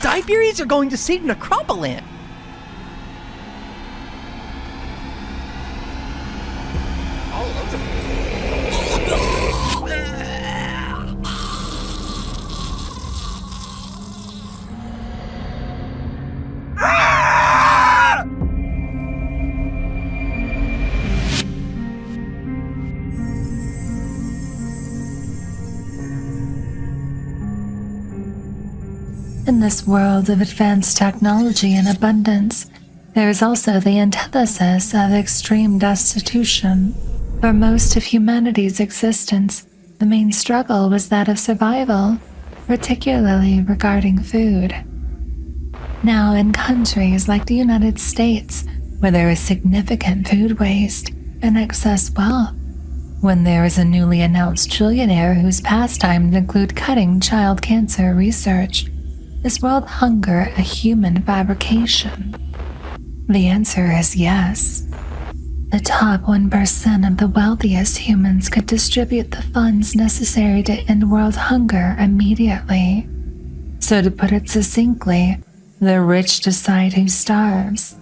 Siberians are going to save Necropolis. In this world of advanced technology and abundance, there is also the antithesis of extreme destitution. For most of humanity's existence, the main struggle was that of survival, particularly regarding food. Now, in countries like the United States, where there is significant food waste and excess wealth, when there is a newly announced trillionaire whose pastimes include cutting child cancer research, is world hunger a human fabrication? The answer is yes. The top 1% of the wealthiest humans could distribute the funds necessary to end world hunger immediately. So to put it succinctly, the rich decide who starves.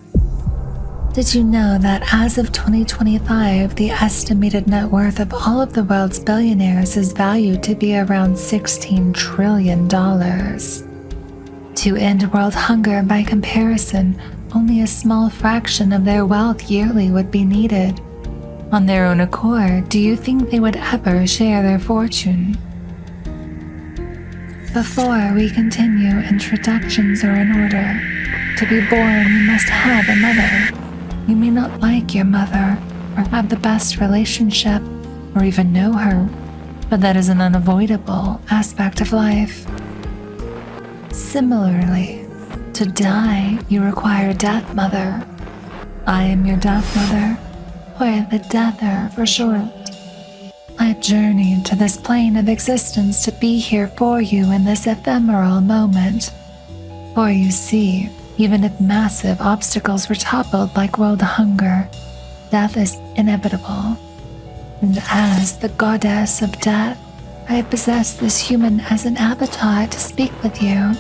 Did you know that as of 2025, the estimated net worth of all of the world's billionaires is valued to be around $16 trillion? To end world hunger, by comparison, only a small fraction of their wealth yearly would be needed. On their own accord, do you think they would ever share their fortune? Before we continue, introductions are in order. To be born, you must have a mother. You may not like your mother, or have the best relationship, or even know her, but that is an unavoidable aspect of life. Similarly, to die, you require death mother. I am your death mother, or the deather for short. I journeyed to this plane of existence to be here for you in this ephemeral moment. For you see, even if massive obstacles were toppled like world hunger, death is inevitable. And as the goddess of death, I have possessed this human as an avatar to speak with you,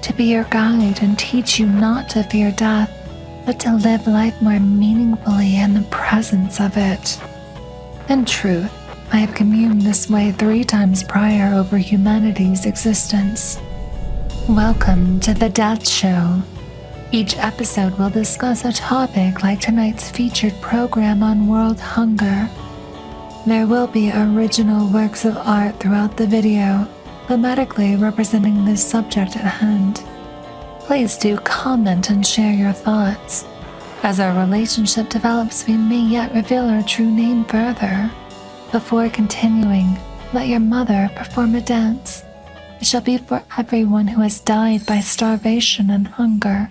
to be your guide and teach you not to fear death, but to live life more meaningfully in the presence of it. In truth, I have communed this way 3 times prior over humanity's existence. Welcome to the Death Show. Each episode will discuss a topic like tonight's featured program on world hunger. There will be original works of art throughout the video, thematically representing this subject at hand. Please do comment and share your thoughts. As our relationship develops, we may yet reveal our true name further. Before continuing, let your mother perform a dance. It shall be for everyone who has died by starvation and hunger.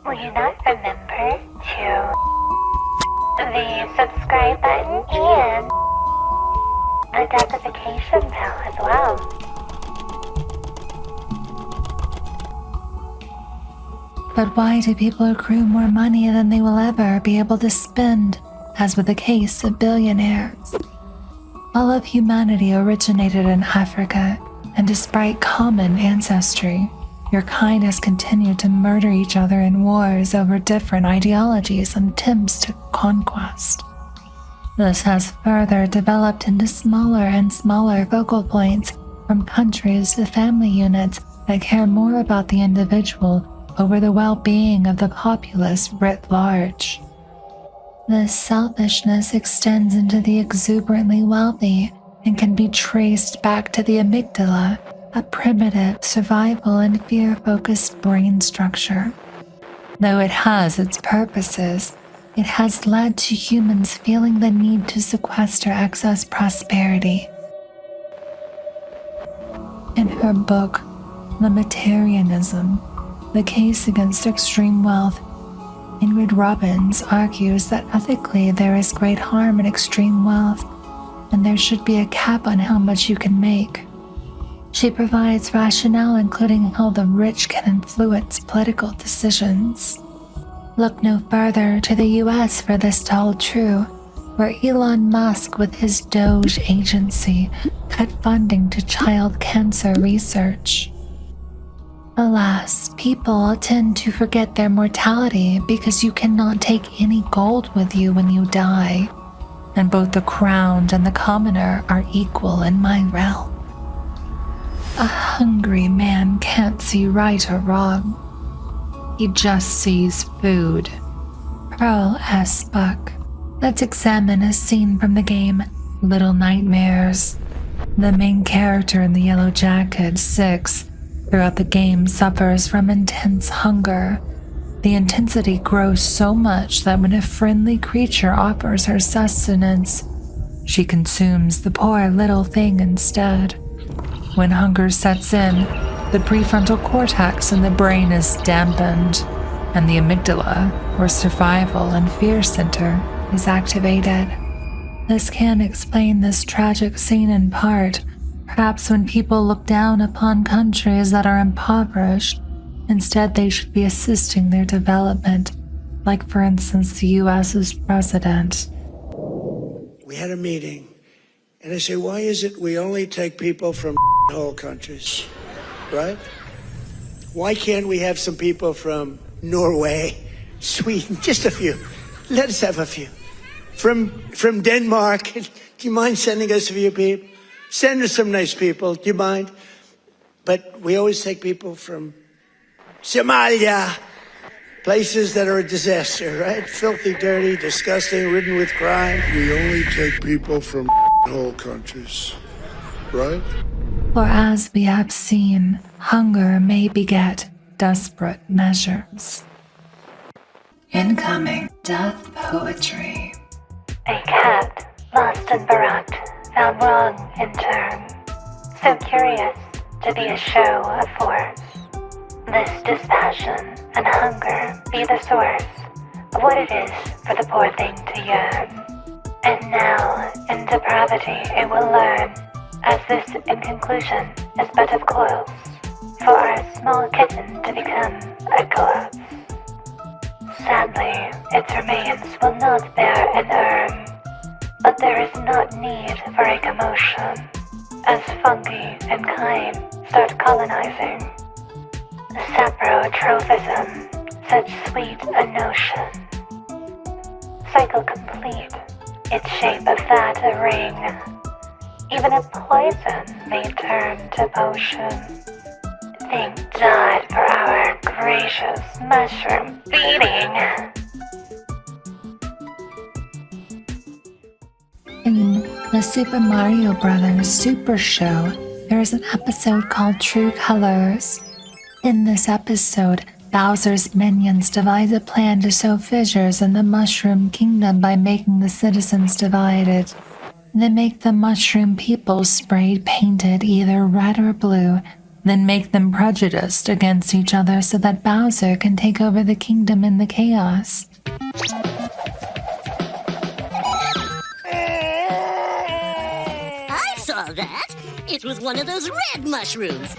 Will you not remember to the subscribe button and the notification bell as well? But why do people accrue more money than they will ever be able to spend, as with the case of billionaires? All of humanity originated in Africa, and despite common ancestry, your kind has continued to murder each other in wars over different ideologies and attempts to conquest. This has further developed into smaller and smaller focal points, from countries to family units that care more about the individual over the well-being of the populace writ large. This selfishness extends into the exuberantly wealthy and can be traced back to the amygdala, a primitive survival and fear-focused brain structure. Though it has its purposes, it has led to humans feeling the need to sequester excess prosperity. In her book, Limitarianism, The Case Against Extreme Wealth, Ingrid Robbins argues that ethically there is great harm in extreme wealth, and there should be a cap on how much you can make. She provides rationale including how the rich can influence political decisions. Look no further to the US for this to hold true, where Elon Musk with his Doge agency cut funding to child cancer research. Alas, people tend to forget their mortality because you cannot take any gold with you when you die, and both the crowned and the commoner are equal in my realm. A hungry man can't see right or wrong. He just sees food. Pearl S. Buck. Let's examine a scene from the game Little Nightmares. The main character in the yellow jacket, Six, throughout the game suffers from intense hunger. The intensity grows so much that when a friendly creature offers her sustenance, she consumes the poor little thing instead. When hunger sets in, the prefrontal cortex in the brain is dampened, and the amygdala, or survival and fear center, is activated. This can explain this tragic scene in part. Perhaps when people look down upon countries that are impoverished, instead they should be assisting their development, like for instance the US's president. We had a meeting, and I say, why is it we only take people from whole countries, right? Why can't we have some people from Norway, Sweden, just a few? Let us have a few. From Denmark, do you mind sending us a few people? Send us some nice people, do you mind? But we always take people from Somalia, places that are a disaster, right? Filthy, dirty, disgusting, ridden with crime. We only take people from whole countries, right? For as we have seen, hunger may beget desperate measures. Incoming death poetry. A cat, lost and bereft, found wrong in turn. So curious to be a show of force. This dispassion and hunger be the source of what it is for the poor thing to yearn. And now, in depravity it will learn, as this in conclusion is but of coils, for our small kitten to become a corpse. Sadly, its remains will not bear an urn, but there is not need for a commotion, as fungi and chyme start colonizing. Saprotrophism, such sweet a notion. Cycle complete, its shape of that a ring. Even a poison may turn to potion. Thank God for our gracious mushroom feeding. In the Super Mario Bros. Super Show, there is an episode called True Colors. In this episode, Bowser's minions devise a plan to sow fissures in the Mushroom Kingdom by making the citizens divided. They make the mushroom people sprayed painted either red or blue, then make them prejudiced against each other so that Bowser can take over the kingdom in the chaos. I saw that. It was one of those red mushrooms.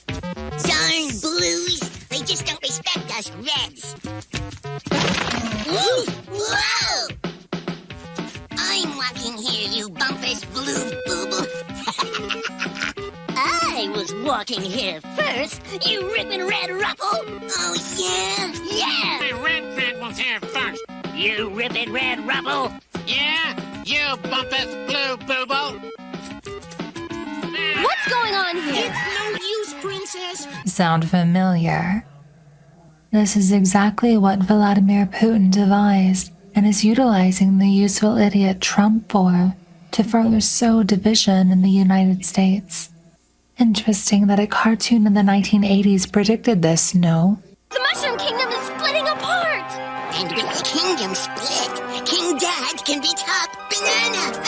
Darn blues. They just don't respect us reds. Woo! Whoa! I'm walking here, you bumpus blue booble. I was walking here first, you rippin' red ruffle. Oh, yeah? Yeah! The red was here first. You rippin' red ruffle. Yeah? You bumpus blue booble. What's going on here? It's no use, princess. Sound familiar? This is exactly what Vladimir Putin devised and is utilizing the useful idiot Trump for to further sow division in the United States. Interesting that a cartoon in the 1980s predicted this, no? The Mushroom Kingdom is splitting apart! And when the kingdom split, King Dad can be top banana!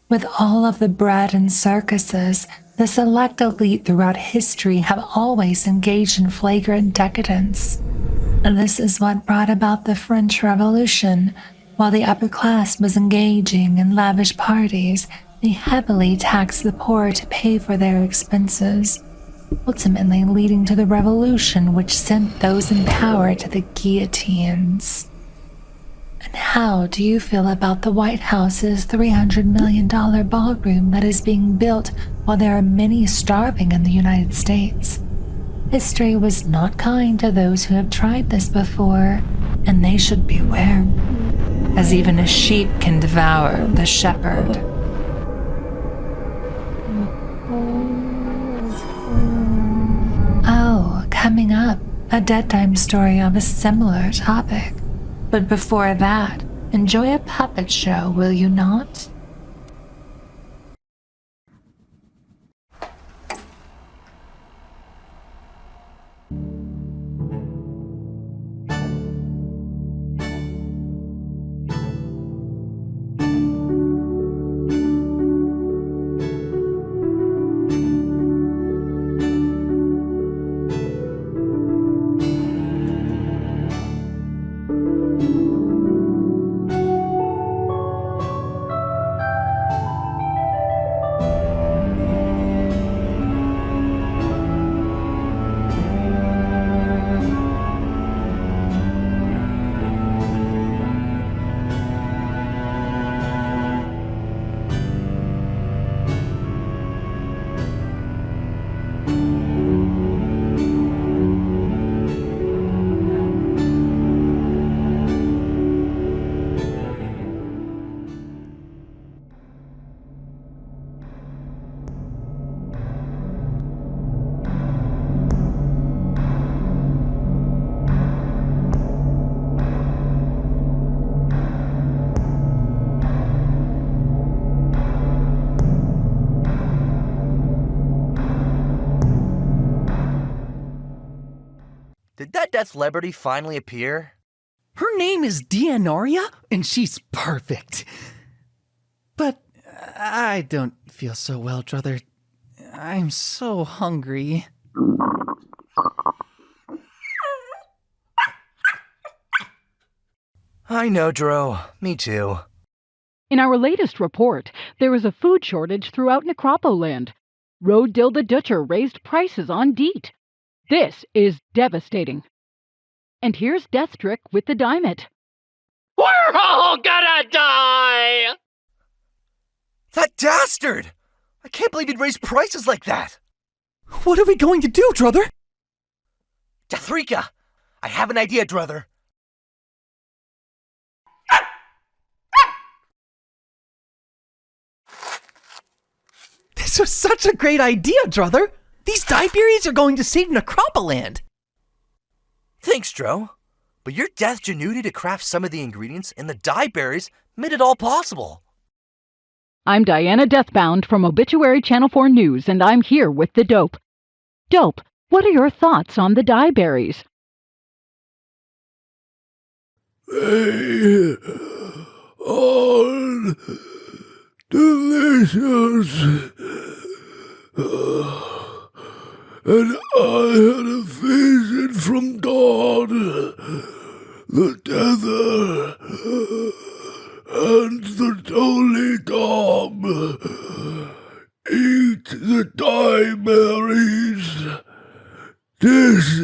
With all of the bread and circuses, the select elite throughout history have always engaged in flagrant decadence. This is what brought about the French Revolution. While the upper class was engaging in lavish parties, they heavily taxed the poor to pay for their expenses, ultimately leading to the revolution which sent those in power to the guillotines. And how do you feel about the White House's $300 million ballroom that is being built while there are many starving in the United States? History was not kind to those who have tried this before, and they should beware, as even a sheep can devour the shepherd. Oh, coming up, a Dead Time story of a similar topic. But before that, enjoy a puppet show, will you not? Did that dead celebrity finally appear? Her name is Dianoria, and she's perfect. But I don't feel so well, Druther. I'm so hungry. I know, Dro. Me too. In our latest report, there is a food shortage throughout Necropoland. Road Dilda Dutcher raised prices on DEET. This is devastating. And here's Deathstrick with the Dimet. We're all gonna die! That dastard! I can't believe he'd raise prices like that! What are we going to do, Druther? Dathrika! I have an idea, Druther. This was such a great idea, Druther! These dye berries are going to save Necropoland! Thanks, Dro. But your death genuity to craft some of the ingredients in the dye berries made it all possible. I'm Diana Deathbound from Obituary Channel 4 News, and I'm here with the Dope. Dope, what are your thoughts on the dye berries? They all delicious. And I had a vision from God, the tether, and the holy dog. Eat the dye berries. This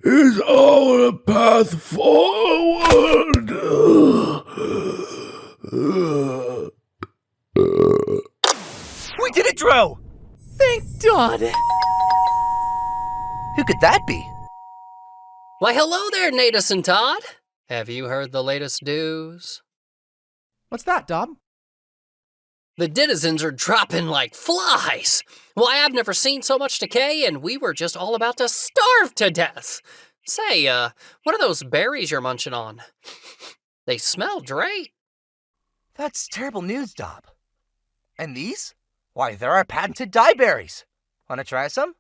is our path forward. We did it, Dro! Thank God! Who could that be? Why, hello there, Natos and Todd. Have you heard the latest news? What's that, Dob? The denizens are dropping like flies. Why, I've never seen so much decay, and we were just all about to starve to death. Say, what are those berries you're munching on? They smell great. That's terrible news, Dob. And these? Why, they're our patented dye berries. Want to try some?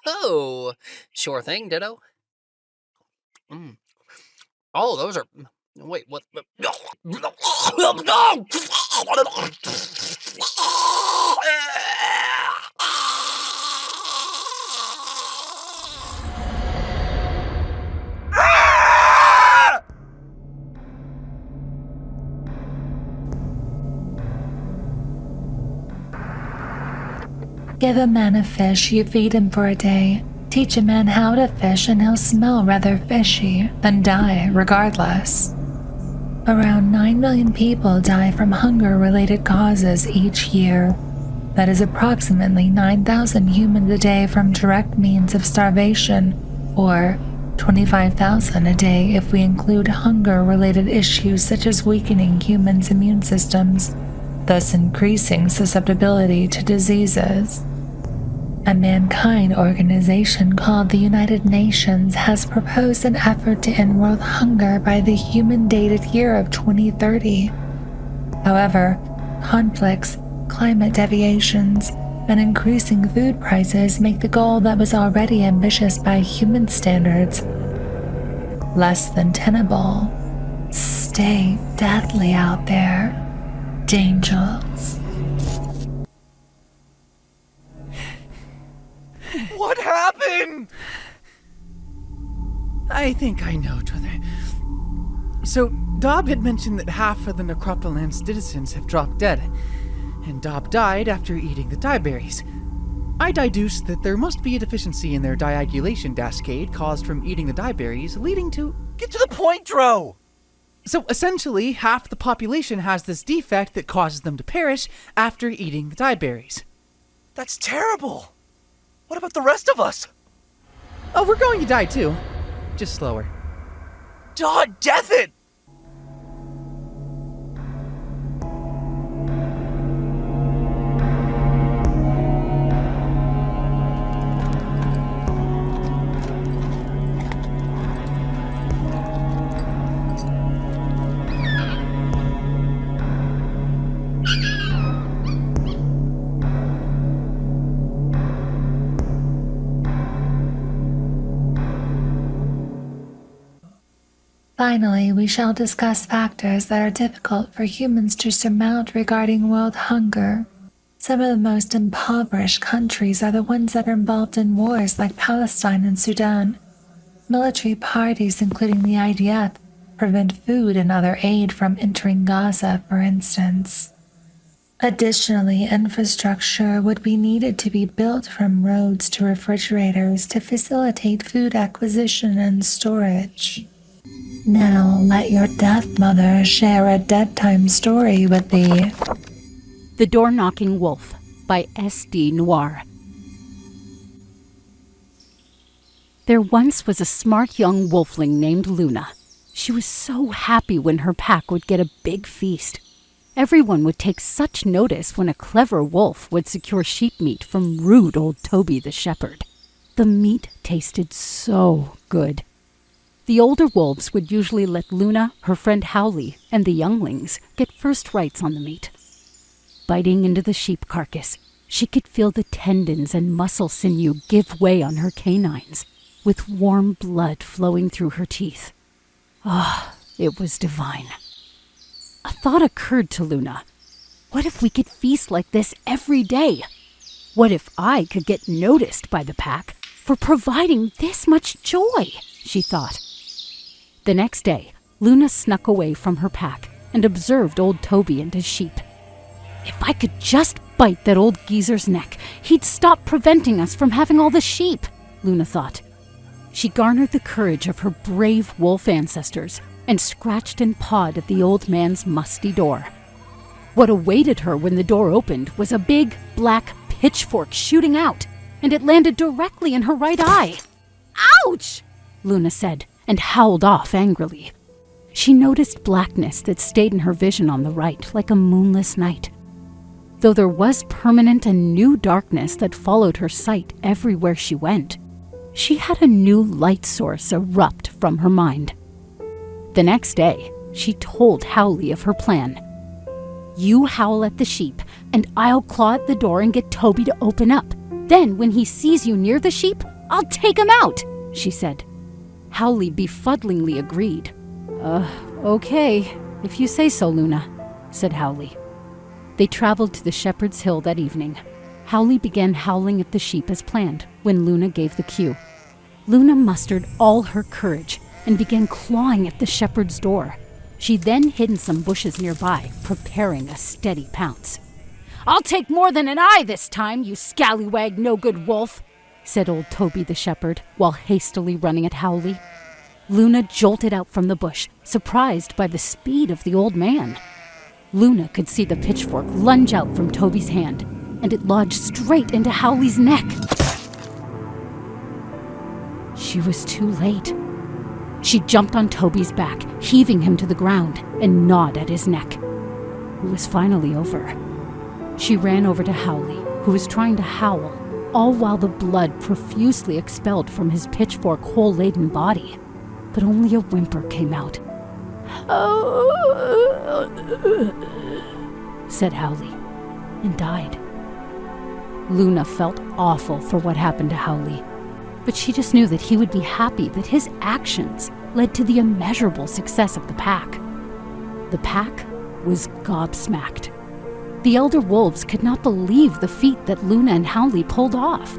Oh, sure thing, Ditto. Oh, those are... Wait, what? Give a man a fish, you feed him for a day. Teach a man how to fish and he'll smell rather fishy, then die regardless. Around 9 million people die from hunger-related causes each year. That is approximately 9,000 humans a day from direct means of starvation, or 25,000 a day if we include hunger-related issues such as weakening humans' immune systems, thus increasing susceptibility to diseases. A mankind organization called the United Nations has proposed an effort to end world hunger by the human-dated year of 2030. However, conflicts, climate deviations, and increasing food prices make the goal that was already ambitious by human standards less than tenable. Stay deadly out there, Angels. What happened? I think I know, brother. So, Dob had mentioned that half of the Necropoland's citizens have dropped dead, and Dob died after eating the dye berries. I deduced that there must be a deficiency in their diagulation cascade caused from eating the dye berries, leading to... Get to the point, Dro! So, essentially, half the population has this defect that causes them to perish after eating the dye berries. That's terrible! What about the rest of us? Oh, we're going to die too. Just slower. God, death it! Finally, we shall discuss factors that are difficult for humans to surmount regarding world hunger. Some of the most impoverished countries are the ones that are involved in wars like Palestine and Sudan. Military parties, including the IDF, prevent food and other aid from entering Gaza, for instance. Additionally, infrastructure would be needed to be built from roads to refrigerators to facilitate food acquisition and storage. Now, let your death mother share a dead time story with thee. The Door-Knocking Wolf by S.D. Noir. There once was a smart young wolfling named Luna. She was so happy when her pack would get a big feast. Everyone would take such notice when a clever wolf would secure sheep meat from rude old Toby the shepherd. The meat tasted so good. The older wolves would usually let Luna, her friend Howley, and the younglings get first rights on the meat. Biting into the sheep carcass, she could feel the tendons and muscle sinew give way on her canines, with warm blood flowing through her teeth. Ah, It was divine. A thought occurred to Luna. What if we could feast like this every day? What if I could get noticed by the pack for providing this much joy, she thought. The next day, Luna snuck away from her pack and observed old Toby and his sheep. If I could just bite that old geezer's neck, he'd stop preventing us from having all the sheep, Luna thought. She garnered the courage of her brave wolf ancestors and scratched and pawed at the old man's musty door. What awaited her when the door opened was a big, black pitchfork shooting out, and it landed directly in her right eye. "Ouch!" Luna said, and howled off angrily. She noticed blackness that stayed in her vision on the right, like a moonless night. Though there was permanent and new darkness that followed her sight everywhere she went, she had a new light source erupt from her mind. The next day, she told Howley of her plan. "You howl at the sheep, and I'll claw at the door and get Toby to open up. Then, when he sees you near the sheep, I'll take him out," she said. Howley befuddlingly agreed. Okay, if you say so, Luna," said Howley. They traveled to the Shepherd's Hill that evening. Howley began howling at the sheep as planned when Luna gave the cue. Luna mustered all her courage and began clawing at the shepherd's door. She then hid in some bushes nearby, preparing a steady pounce. "I'll take more than an eye this time, you scallywag no-good wolf," said old Toby the shepherd, while hastily running at Howley. Luna jolted out from the bush, surprised by the speed of the old man. Luna could see the pitchfork lunge out from Toby's hand, and it lodged straight into Howley's neck. She was too late. She jumped on Toby's back, heaving him to the ground, and gnawed at his neck. It was finally over. She ran over to Howley, who was trying to howl, all while the blood profusely expelled from his pitchfork hole-laden body. But only a whimper came out. Said Howley, and died. Luna felt awful for what happened to Howley, but she just knew that he would be happy that his actions led to the immeasurable success of the pack. The pack was gobsmacked. The elder wolves could not believe the feat that Luna and Howley pulled off.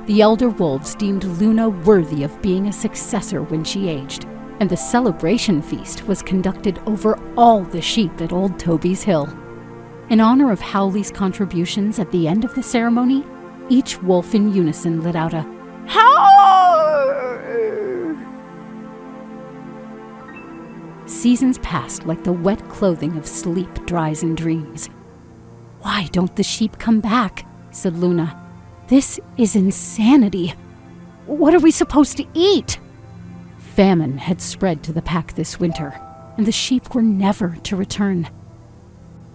The elder wolves deemed Luna worthy of being a successor when she aged, and the celebration feast was conducted over all the sheep at Old Toby's Hill. In honor of Howley's contributions at the end of the ceremony, each wolf in unison let out a howl. Seasons passed like the wet clothing of sleep dries in dreams. "Why don't the sheep come back?" said Luna. "This is insanity. What are we supposed to eat?" Famine had spread to the pack this winter, and the sheep were never to return.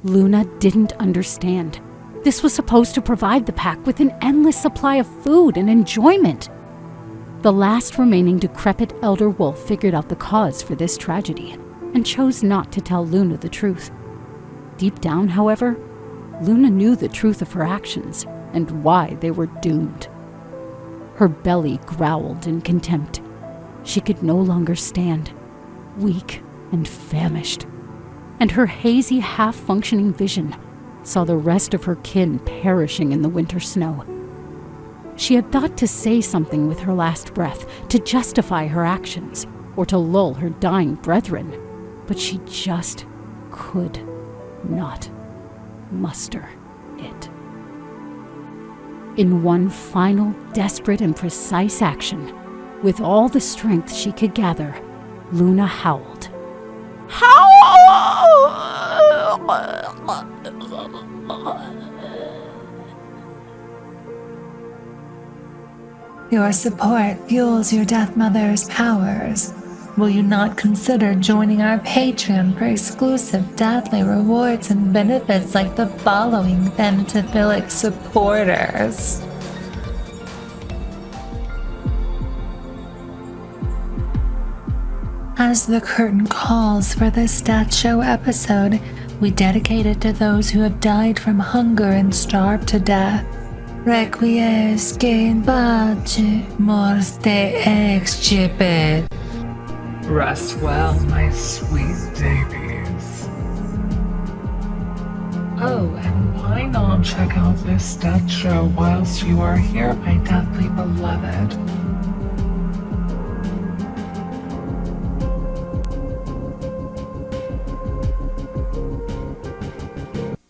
Luna didn't understand. This was supposed to provide the pack with an endless supply of food and enjoyment. The last remaining decrepit elder wolf figured out the cause for this tragedy and chose not to tell Luna the truth. Deep down, however, Luna knew the truth of her actions and why they were doomed. Her belly growled in contempt. She could no longer stand, weak and famished, and her hazy, half-functioning vision saw the rest of her kin perishing in the winter snow. She had thought to say something with her last breath to justify her actions or to lull her dying brethren, but she just could not muster it. In one final, desperate, and precise action, with all the strength she could gather, Luna howled. Your support fuels your Death Mother's powers. Will you not consider joining our Patreon for exclusive deathly rewards and benefits like the following Bentophilic supporters? As the curtain calls for this Death Show episode, we dedicate it to those who have died from hunger and starved to death. Requiesce in pace, morte excipit. Rest well, my sweet babies. Oh, and why not check out this death show whilst you are here, my deathly beloved?